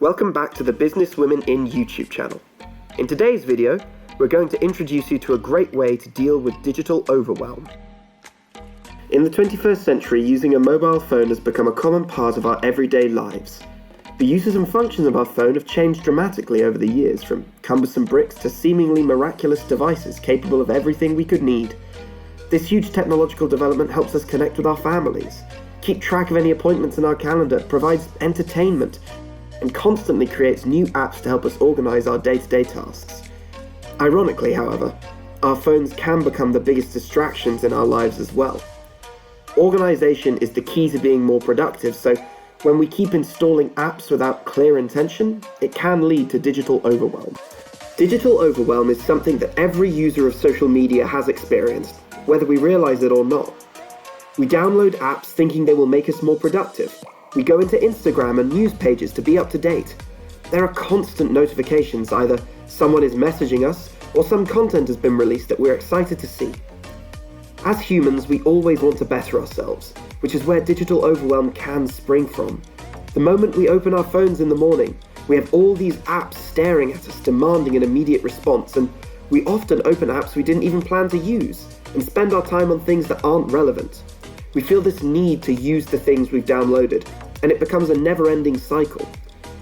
Welcome back to the Business Women in YouTube channel. In today's video, we're going to introduce you to a great way to deal with digital overwhelm. In the 21st century, using a mobile phone has become a common part of our everyday lives. The uses and functions of our phone have changed dramatically over the years, from cumbersome bricks to seemingly miraculous devices capable of everything we could need. This huge technological development helps us connect with our families, keep track of any appointments in our calendar, provides entertainment, and constantly creates new apps to help us organize our day-to-day tasks. Ironically, however, our phones can become the biggest distractions in our lives as well. Organization is the key to being more productive, so when we keep installing apps without clear intention, it can lead to digital overwhelm. Digital overwhelm is something that every user of social media has experienced, whether we realize it or not. We download apps thinking they will make us more productive. We go into Instagram and news pages to be up to date. There are constant notifications, either someone is messaging us or some content has been released that we're excited to see. As humans, we always want to better ourselves, which is where digital overwhelm can spring from. The moment we open our phones in the morning, we have all these apps staring at us, demanding an immediate response, and we often open apps we didn't even plan to use and spend our time on things that aren't relevant. We feel this need to use the things we've downloaded, and it becomes a never-ending cycle.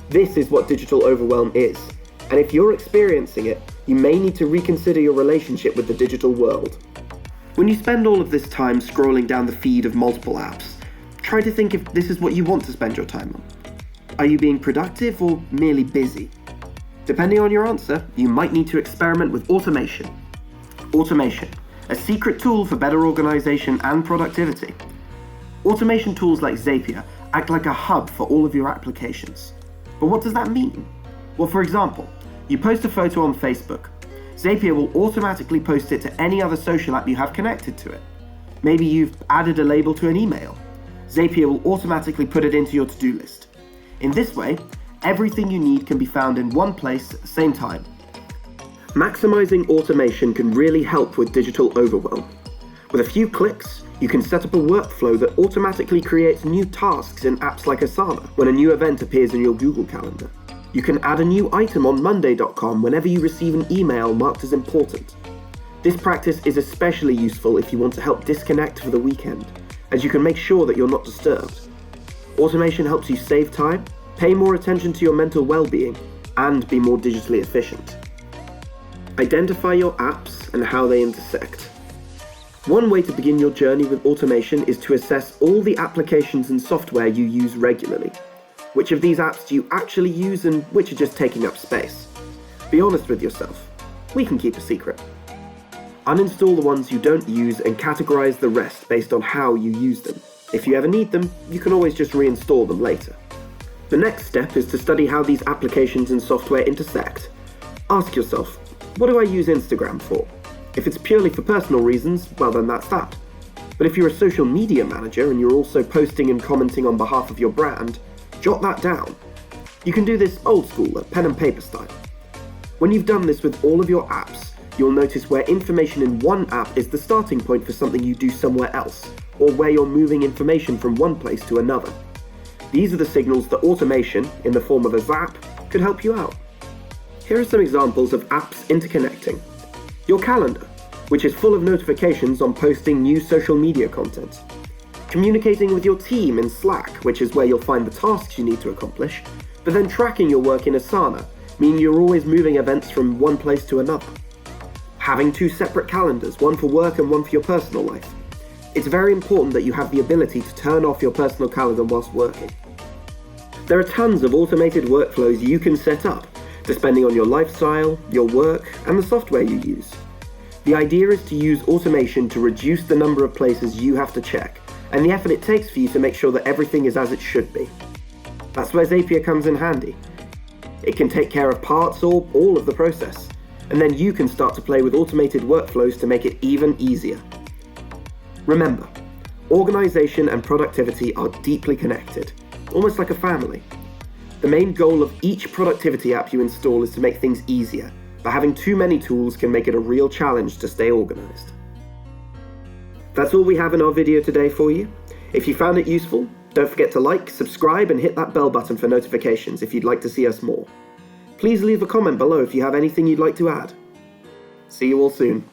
This is what digital overwhelm is, and if you're experiencing it, you may need to reconsider your relationship with the digital world. When you spend all of this time scrolling down the feed of multiple apps, try to think if this is what you want to spend your time on. Are you being productive or merely busy? Depending on your answer, you might need to experiment with automation. Automation, a secret tool for better organization and productivity. Automation tools like Zapier act like a hub for all of your applications. But what does that mean? Well, for example, you post a photo on Facebook. Zapier will automatically post it to any other social app you have connected to it. Maybe you've added a label to an email. Zapier will automatically put it into your to-do list. In this way, everything you need can be found in one place at the same time. Maximizing automation can really help with digital overwhelm. With a few clicks, you can set up a workflow that automatically creates new tasks in apps like Asana when a new event appears in your Google Calendar. You can add a new item on Monday.com whenever you receive an email marked as important. This practice is especially useful if you want to help disconnect for the weekend, as you can make sure that you're not disturbed. Automation helps you save time, pay more attention to your mental well-being, and be more digitally efficient. Identify your apps and how they intersect. One way to begin your journey with automation is to assess all the applications and software you use regularly. Which of these apps do you actually use and which are just taking up space? Be honest with yourself. We can keep a secret. Uninstall the ones you don't use and categorize the rest based on how you use them. If you ever need them, you can always just reinstall them later. The next step is to study how these applications and software intersect. Ask yourself, what do I use Instagram for? If it's purely for personal reasons, well then that's that. But if you're a social media manager and you're also posting and commenting on behalf of your brand, jot that down. You can do this old school, at pen and paper style. When you've done this with all of your apps, you'll notice where information in one app is the starting point for something you do somewhere else, or where you're moving information from one place to another. These are the signals that automation, in the form of a Zap, could help you out. Here are some examples of apps interconnecting. Your calendar, which is full of notifications on posting new social media content. Communicating with your team in Slack, which is where you'll find the tasks you need to accomplish, but then tracking your work in Asana, meaning you're always moving events from one place to another. Having two separate calendars, one for work and one for your personal life. It's very important that you have the ability to turn off your personal calendar whilst working. There are tons of automated workflows you can set up, depending on your lifestyle, your work, and the software you use. The idea is to use automation to reduce the number of places you have to check, and the effort it takes for you to make sure that everything is as it should be. That's where Zapier comes in handy. It can take care of parts or all of the process, and then you can start to play with automated workflows to make it even easier. Remember, organization and productivity are deeply connected, almost like a family. The main goal of each productivity app you install is to make things easier, but having too many tools can make it a real challenge to stay organized. That's all we have in our video today for you. If you found it useful, Don't forget to like, subscribe, and hit that bell button for notifications if you'd like to see us more. Please leave a comment below if you have anything you'd like to add. See you all soon.